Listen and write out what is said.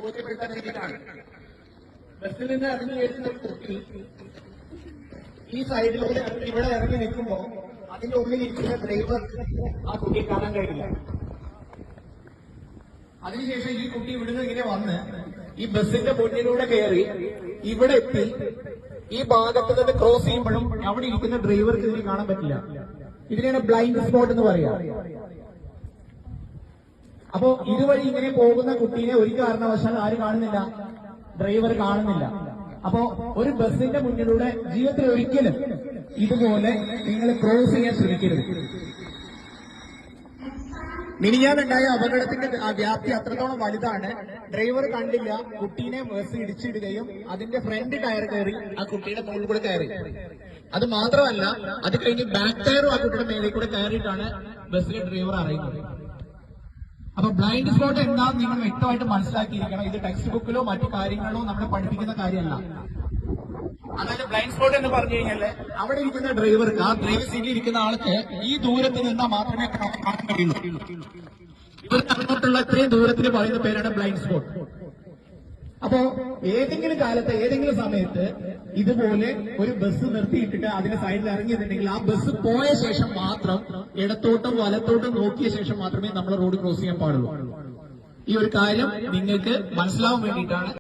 ബോധ്യപ്പെടുത്താൻ വേണ്ടിയിട്ടാണ്. ബസ്സിൽ നിന്ന് ഇറങ്ങി വരുന്ന ഒരു കുട്ടി ഈ സൈഡിലൂടെ ഇവിടെ ഇറങ്ങി നിൽക്കുമ്പോൾ അതിന്റെ ഉള്ളിൽ ഇരിക്കുന്ന ഡ്രൈവർ ആ കുട്ടിയെ കാണാൻ കഴിയില്ല. അതിനുശേഷം ഈ കുട്ടി ഇവിടുന്ന് ഇങ്ങനെ വന്ന് ഈ ബസ്സിന്റെ മുന്നിലൂടെ കയറി ഇവിടെ എത്തി ഈ ഭാഗത്ത് നിന്ന് ക്രോസ് ചെയ്യുമ്പോഴും അവിടെ ഇരിക്കുന്ന ഡ്രൈവർക്ക് ഇതിനെ കാണാൻ പറ്റില്ല. ഇതിനെയാണ് ബ്ലൈൻഡ് സ്പോട്ട് എന്ന് പറയാ. അപ്പോ ഇതുവഴി ഇങ്ങനെ പോകുന്ന കുട്ടീനെ ഒരു കാരണവശാൽ ആര് കാണുന്നില്ല? ഡ്രൈവർ കാണുന്നില്ല. അപ്പോ ഒരു ബസ്സിന്റെ മുന്നിലൂടെ ജീവിതത്തിൽ ഒരിക്കലും ഇതുപോലെ നിങ്ങൾ ക്രോസ് ചെയ്യാൻ ശ്രമിക്കരുത്. മിനിഞ്ഞാന്നുണ്ടായ അപകടത്തിന്റെ വ്യാപ്തി അത്രത്തോളം വലുതാണ്. ഡ്രൈവർ കണ്ടില്ല, കുട്ടീനെ ബസ് ഇടിച്ചിടുകയും അതിന്റെ ഫ്രണ്ട് ടയർ കയറി ആ കുട്ടിയുടെ മുകളിൽ കൂടെ കയറി. അത് മാത്രമല്ല, അത് കഴിഞ്ഞ് ബാക്ക് ടയറും ആ കുട്ടിയുടെ മേളിൽ കൂടെ കയറിയിട്ടാണ് ബസ്സിലെ ഡ്രൈവർ അറിയുന്നത്. അപ്പൊ ബ്ലൈൻഡ് സ്പോട്ട് എന്താണെന്ന് നിങ്ങൾ വ്യക്തമായിട്ട് മനസ്സിലാക്കിയിരിക്കണം. ഇത് ടെക്സ്റ്റ് ബുക്കിലോ മറ്റു കാര്യങ്ങളിലോ നമ്മളെ പഠിപ്പിക്കുന്ന കാര്യമല്ല. അതായത് ബ്ലൈൻഡ് സ്പോട്ട് എന്ന് പറഞ്ഞു കഴിഞ്ഞാല് അവിടെ ഇരിക്കുന്ന ഡ്രൈവർക്ക്, ആ ഡ്രൈവർ സീറ്റിൽ ഇരിക്കുന്ന ആൾക്ക് ഈ ദൂരത്ത് നിന്നാൽ മാത്രമേ കാണാൻ കഴിയുള്ളൂ. ഇവർക്ക് അങ്ങോട്ടുള്ള ഇത്രയും ദൂരത്തിന് പറയുന്ന പേരാണ് ബ്ലൈൻഡ് സ്പോട്ട്. അപ്പോ ഏതെങ്കിലും കാലത്ത് ഏതെങ്കിലും സമയത്ത് ഇതുപോലെ ഒരു ബസ് നിർത്തിയിട്ടിട്ട് അതിന്റെ സൈഡിൽ ഇറങ്ങിയിട്ടുണ്ടെങ്കിൽ ആ ബസ് പോയ ശേഷം മാത്രം ഇടത്തോട്ടും വലത്തോട്ടും നോക്കിയ ശേഷം മാത്രമേ നമ്മൾ റോഡ് ക്രോസ് ചെയ്യാൻ പാടുള്ളൂ. ഈ ഒരു കാര്യം നിങ്ങൾക്ക് മനസ്സിലാവാൻ വേണ്ടിയിട്ടാണ്.